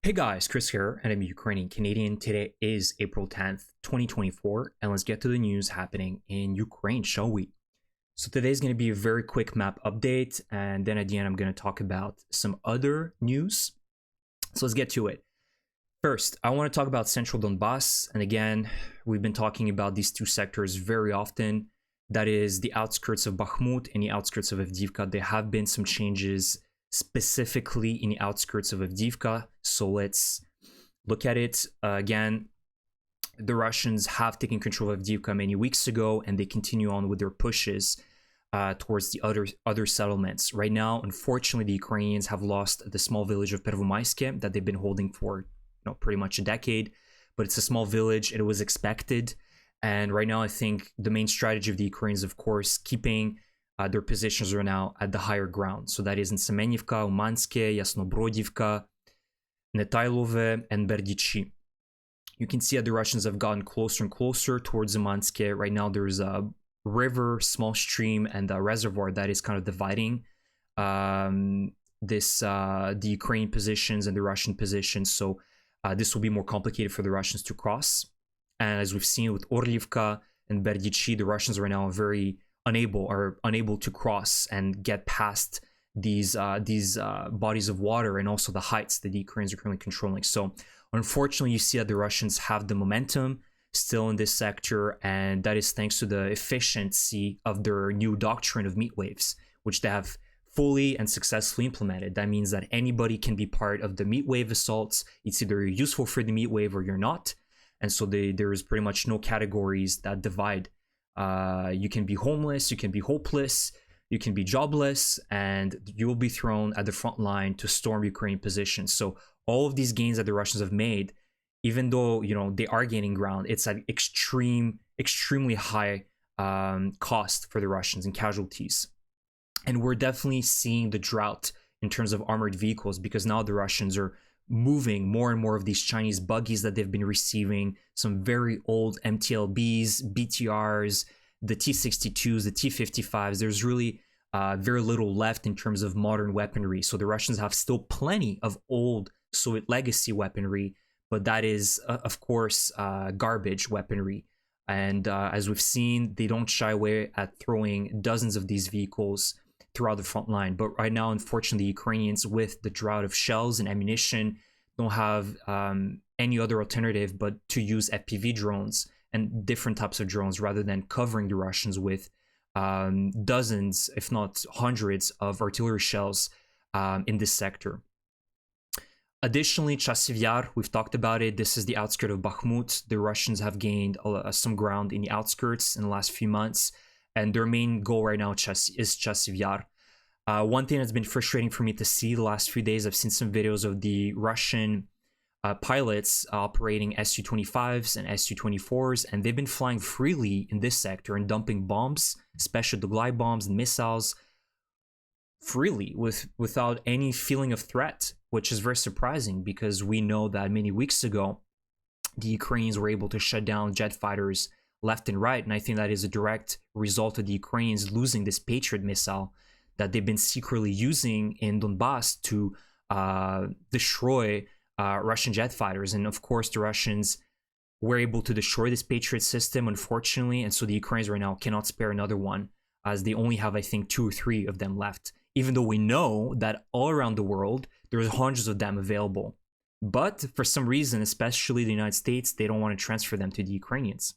Hey guys, Chris here, and I'm Ukrainian Canadian. Today is April 10th, 2024, and let's get to the news happening in Ukraine, shall we? So today's going to be a very quick map update, and then at the end I'm going to talk about some other news. So let's get to it. First, I want to talk about Central Donbass, and again, we've been talking about these two sectors very often. That is the outskirts of Bakhmut and the outskirts of Avdiivka. There have been some changes specifically in the outskirts of Avdiivka. So let's look at it. Again, the Russians have taken control of Avdiivka many weeks ago, and they continue on with their pushes towards the other settlements. Right now, unfortunately, the Ukrainians have lost the small village of Pervomaiske that they've been holding for pretty much a decade. But it's a small village. It was expected. And right now, I think the main strategy of the Ukrainians, of course, keeping their positions are now at the higher ground. So that is in Semenivka, Umanske, Yasnobrodivka, Netailove, and Berdichi. You can see that the Russians have gotten closer and closer towards Umanske. Right now, there's a river, small stream, and a reservoir that is kind of dividing the Ukrainian positions and the Russian positions. So this will be more complicated for the Russians to cross. And as we've seen with Orlivka and Berdichi, the Russians are now unable to cross and get past these bodies of water and also the heights that the Ukrainians are currently controlling. So unfortunately, you see that the Russians have the momentum still in this sector, and that is thanks to the efficiency of their new doctrine of Meatwaves, which they have fully and successfully implemented. That means that anybody can be part of the Meatwave assaults. It's either you're useful for the Meatwave or you're not. And so there is pretty much no categories that divide. You can be homeless, you can be hopeless, you can be jobless, and you will be thrown at the front line to storm Ukrainian positions. So all of these gains that the Russians have made, even though they are gaining ground, it's at extremely high cost for the Russians and casualties. And we're definitely seeing the drought in terms of armored vehicles, because now the Russians are moving more and more of these Chinese buggies that they've been receiving, some very old MTLBs, BTRs, the T-62s, the T-55s. There's really very little left in terms of modern weaponry. So the Russians have still plenty of old Soviet legacy weaponry, but that is, of course, garbage weaponry. And as we've seen, they don't shy away at throwing dozens of these vehicles throughout the front line. But right now, unfortunately, the Ukrainians, with the drought of shells and ammunition, don't have any other alternative but to use FPV drones and different types of drones rather than covering the Russians with dozens, if not hundreds, of artillery shells in this sector. Additionally, Chasiv Yar, we've talked about it. This is the outskirts of Bakhmut. The Russians have gained some ground in the outskirts in the last few months, and their main goal right now is Chasiv Yar. One thing that's been frustrating for me to see the last few days, I've seen some videos of the Russian pilots operating Su-25s and Su-24s, and they've been flying freely in this sector and dumping bombs, especially the glide bombs and missiles, freely without any feeling of threat, which is very surprising because we know that many weeks ago the Ukrainians were able to shut down jet fighters left and right, and I think that is a direct result of the Ukrainians losing this Patriot missile that they've been secretly using in Donbass to destroy Russian jet fighters. And of course, the Russians were able to destroy this Patriot system, unfortunately, and so the Ukrainians right now cannot spare another one, as they only have, I think, 2 or 3 of them left, even though we know that all around the world there's hundreds of them available. But for some reason, especially the United States, they don't want to transfer them to the Ukrainians.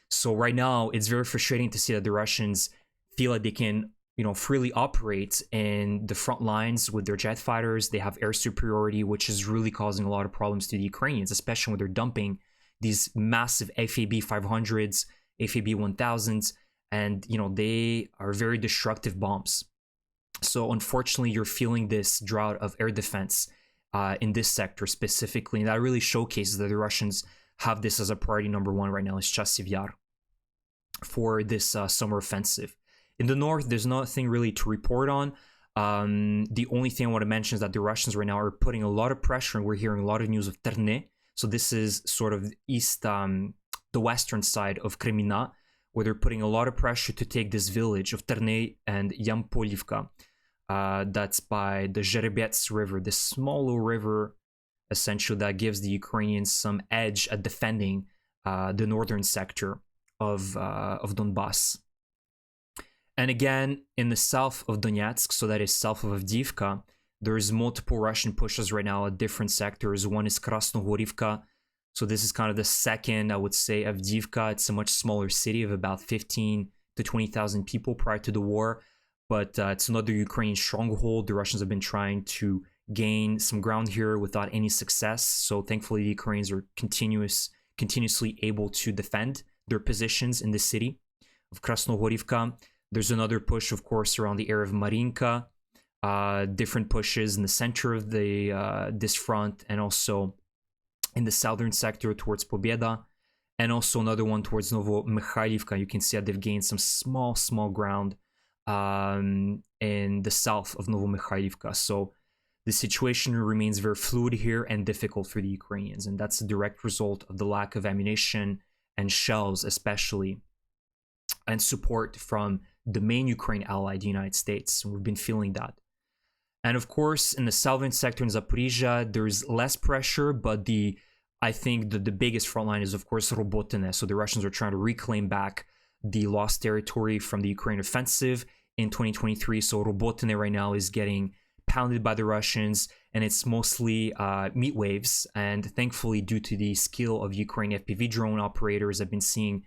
So right now, it's very frustrating to see that the Russians feel like they can, freely operate in the front lines with their jet fighters. They have air superiority, which is really causing a lot of problems to the Ukrainians, especially when they're dumping these massive FAB 500s, FAB 1000s, and they are very destructive bombs. So unfortunately, you're feeling this drought of air defense in this sector specifically, and that really showcases that the Russians have this as a priority number 1 right now, is Chasiv Yar for this summer offensive. In the north, there's nothing really to report on. The only thing I want to mention is that the Russians right now are putting a lot of pressure, and we're hearing a lot of news of Terne. So this is sort of the western side of Kremina, where they're putting a lot of pressure to take this village of Terne and Yampolivka. That's by the Zherebets River, this small little river essentially that gives the Ukrainians some edge at defending the northern sector of Donbass. And again, in the south of Donetsk, so that is south of Avdiivka, there's multiple Russian pushes right now at different sectors. One is Krasnohorivka. So this is kind of the second, I would say, Avdiivka. It's a much smaller city of about 15 to 20,000 people prior to the war. But it's another Ukrainian stronghold. The Russians have been trying to gain some ground here without any success. So thankfully, the Ukrainians are continuously able to defend their positions in the city of Krasnohorivka. There's another push, of course, around the area of Marinka. Different pushes in the center of this front, and also in the southern sector towards Pobeda, and also another one towards Novomikhailivka. You can see that they've gained some small ground in the south of Novomikhailivka. So the situation remains very fluid here and difficult for the Ukrainians, and that's a direct result of the lack of ammunition and shells, especially, and support from the main Ukraine ally, the United States. We've been feeling that. And of course, in the southern sector in Zaporizhia, there's less pressure, but I think the biggest front line is, of course, Robotine. So the Russians are trying to reclaim back the lost territory from the Ukraine offensive in 2023. So Robotine right now is getting pounded by the Russians, and it's mostly Meatwaves. And thankfully, due to the skill of Ukrainian FPV drone operators, I've been seeing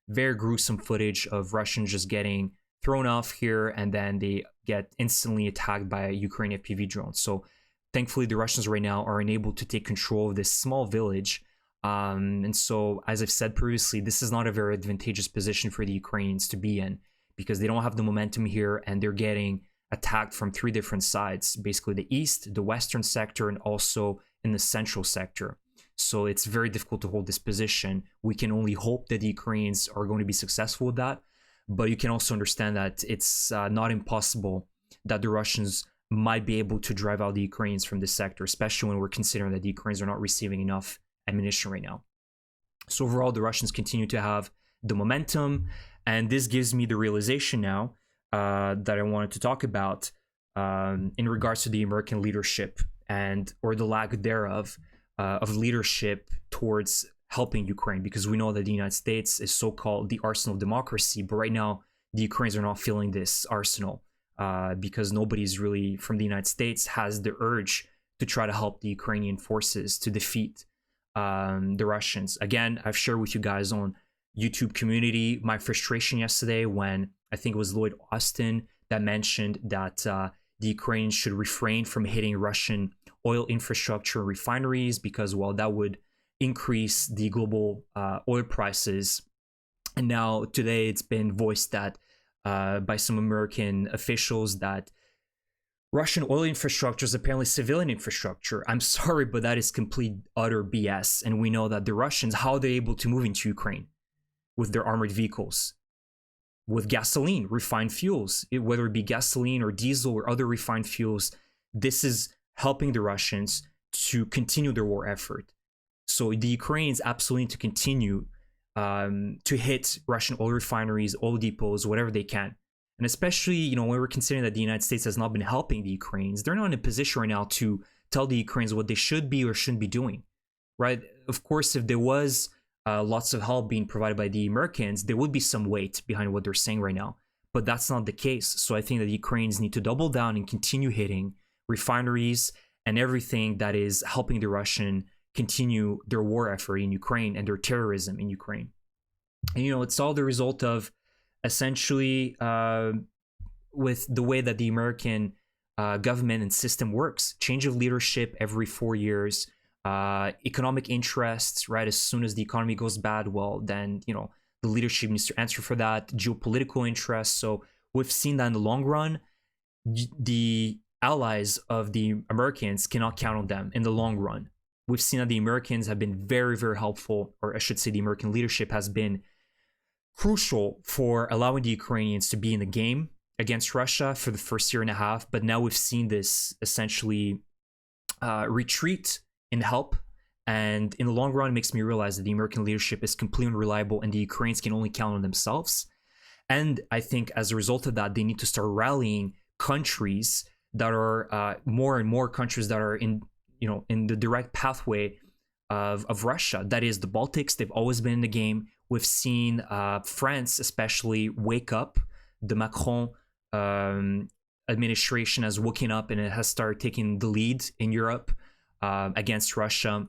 very gruesome footage of Russians just getting thrown off here, and then they get instantly attacked by a Ukrainian FPV drone. So thankfully, the Russians right now are unable to take control of this small village. And so, as I've said previously, this is not a very advantageous position for the Ukrainians to be in, because they don't have the momentum here, and they're getting attacked from three different sides, basically the east, the western sector, and also in the central sector. So it's very difficult to hold this position. We can only hope that the Ukrainians are going to be successful with that. But you can also understand that it's not impossible that the Russians might be able to drive out the Ukrainians from this sector, especially when we're considering that the Ukrainians are not receiving enough ammunition right now. So overall, the Russians continue to have the momentum, and this gives me the realization now that I wanted to talk about in regards to the American leadership or the lack thereof of leadership towards helping Ukraine, because we know that the United States is so-called the arsenal of democracy, but right now the Ukrainians are not feeling this arsenal because nobody's really from the United States has the urge to try to help the Ukrainian forces to defeat the Russians. Again, I've shared with you guys on YouTube community my frustration yesterday when I think it was Lloyd Austin that mentioned that the Ukrainians should refrain from hitting Russian oil infrastructure and refineries because, well, that would increase the global oil prices. And now today it's been voiced that by some American officials that Russian oil infrastructure is apparently civilian infrastructure. I'm sorry, but that is complete utter BS. And we know that the Russians, how are they able to move into Ukraine with their armored vehicles? With gasoline, refined fuels, whether it be gasoline or diesel or other refined fuels, this is helping the Russians to continue their war effort. So the Ukrainians absolutely need to continue to hit Russian oil refineries, oil depots, whatever they can. And especially, when we're considering that the United States has not been helping the Ukrainians, they're not in a position right now to tell the Ukrainians what they should be or shouldn't be doing, right? Of course, if there was lots of help being provided by the Americans, there would be some weight behind what they're saying right now. But that's not the case. So I think that the Ukrainians need to double down and continue hitting refineries and everything that is helping the Russian continue their war effort in Ukraine and their terrorism in Ukraine. And, it's all the result of essentially with the way that the American government and system works. Change of leadership every 4 years, economic interests, right? As soon as the economy goes bad, well, then, the leadership needs to answer for that, geopolitical interests. So we've seen that in the long run, the allies of the Americans cannot count on them in the long run. We've seen that the Americans have been very, very helpful, or I should say the American leadership has been crucial for allowing the Ukrainians to be in the game against Russia for the first year and a half. But now we've seen this essentially retreat in help. And in the long run, it makes me realize that the American leadership is completely unreliable and the Ukrainians can only count on themselves. And I think as a result of that, they need to start rallying countries that are more and more countries that are in in the direct pathway of Russia. That is the Baltics. They've always been in the game. We've seen France especially wake up. The Macron administration has woken up and it has started taking the lead in Europe against Russia.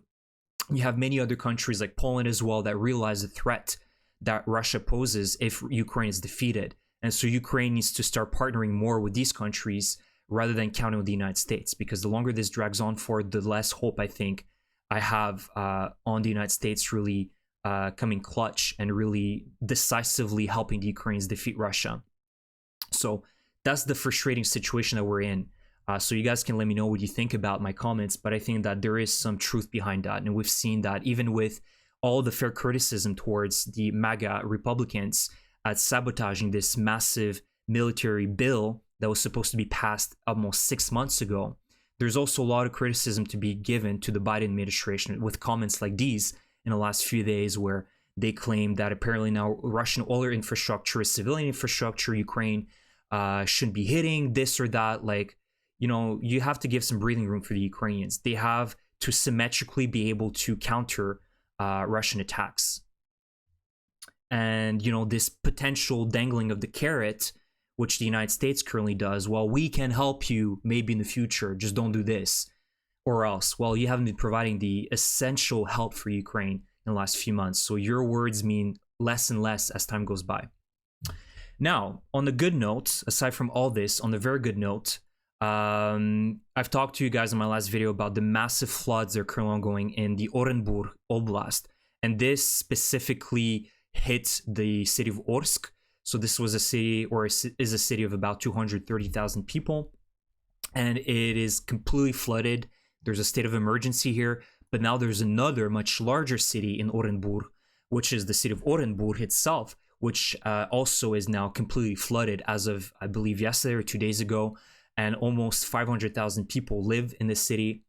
You have many other countries like Poland as well that realize the threat that Russia poses if Ukraine is defeated. And so Ukraine needs to start partnering more with these countries rather than counting with the United States, because the longer this drags on for, the less hope I think I have on the United States really coming clutch and really decisively helping the Ukrainians defeat Russia. So that's the frustrating situation that we're in. So you guys can let me know what you think about my comments, but I think that there is some truth behind that. And we've seen that even with all the fair criticism towards the MAGA Republicans at sabotaging this massive military bill that was supposed to be passed almost 6 months ago, there's also a lot of criticism to be given to the Biden administration with comments like these in the last few days, where they claim that apparently now Russian oil infrastructure is civilian infrastructure, Ukraine shouldn't be hitting this or that. Like, you have to give some breathing room for the Ukrainians. They have to symmetrically be able to counter Russian attacks. And, this potential dangling of the carrot, which the United States currently does, well, we can help you maybe in the future, just don't do this. Or else, well, you haven't been providing the essential help for Ukraine in the last few months. So your words mean less and less as time goes by. Now, on the good note, aside from all this, on the very good note, I've talked to you guys in my last video about the massive floods that are currently ongoing in the Orenburg Oblast. And this specifically hit the city of Orsk. So this was a city, or is a city of about 230,000 people. And it is completely flooded. There's a state of emergency here. But now there's another much larger city in Orenburg, which is the city of Orenburg itself, which also is now completely flooded as of, I believe, yesterday or 2 days ago. And almost 500,000 people live in the city.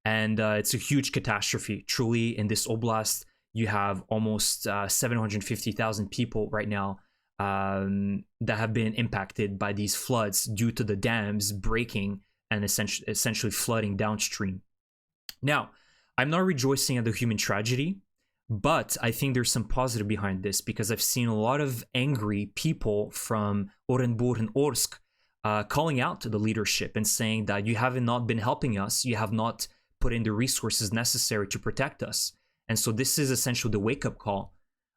And it's a huge catastrophe. Truly, in this oblast, you have almost 750,000 people right now that have been impacted by these floods due to the dams breaking and essentially flooding downstream. Now, I'm not rejoicing at the human tragedy, but I think there's some positive behind this, because I've seen a lot of angry people from Orenburg and Orsk calling out to the leadership and saying that you have not been helping us, you have not put in the resources necessary to protect us. And so this is essentially the wake-up call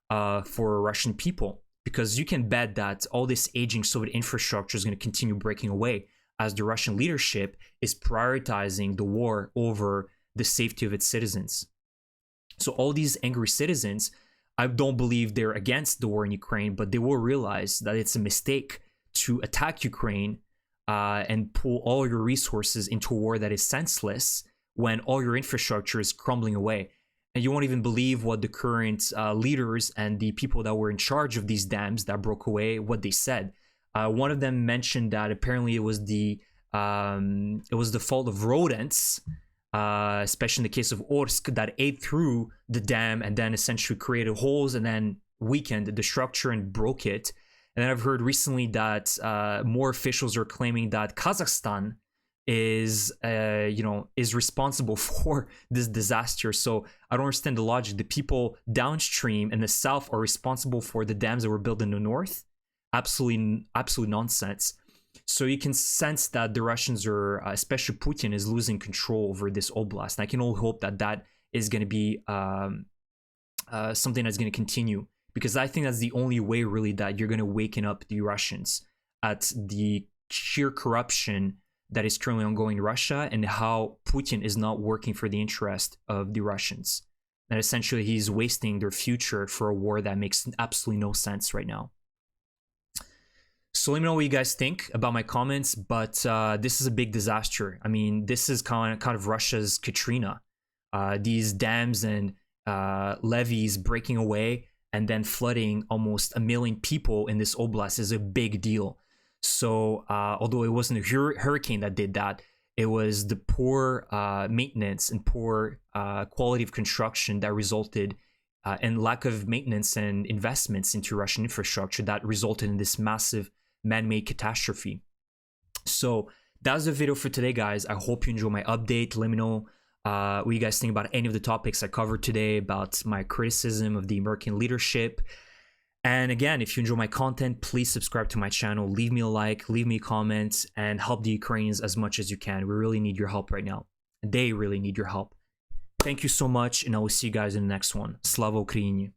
for Russian people, because you can bet that all this aging Soviet infrastructure is going to continue breaking away as the Russian leadership is prioritizing the war over the safety of its citizens. So all these angry citizens, I don't believe they're against the war in Ukraine, but they will realize that it's a mistake to attack Ukraine and pull all your resources into a war that is senseless when all your infrastructure is crumbling away. And you won't even believe what the current leaders and the people that were in charge of these dams that broke away, what they said. One of them mentioned that apparently it was the fault of rodents, especially in the case of Orsk, that ate through the dam and then essentially created holes and then weakened the structure and broke it. And then I've heard recently that more officials are claiming that Kazakhstan is responsible for this disaster. So I don't understand the logic. The people downstream in the south are responsible for the dams that were built in the north. Absolute nonsense. So you can sense that the Russians are, especially Putin, is losing control over this oblast. And I can only hope that that is going to be something that's going to continue, because I think that's the only way really that you're going to waken up the Russians at the sheer corruption that is currently ongoing in Russia and how Putin is not working for the interest of the Russians. And essentially he's wasting their future for a war that makes absolutely no sense right now. So let me know what you guys think about my comments, but this is a big disaster. I mean, this is kind of Russia's Katrina. These dams and levees breaking away and then flooding almost 1 million people in this oblast is a big deal. So although it wasn't a hurricane that did that, it was the poor maintenance and poor quality of construction that resulted and lack of maintenance and investments into Russian infrastructure that resulted in this massive man-made catastrophe. So that's the video for today, guys. I hope you enjoy my update. Let me know what you guys think about any of the topics I covered today, about my criticism of the American leadership. And again, if you enjoy my content, please subscribe to my channel, leave me a like, leave me a comment, and help the Ukrainians as much as you can. We really need your help right now. They really need your help. Thank you so much, and I will see you guys in the next one. Slava Ukraini!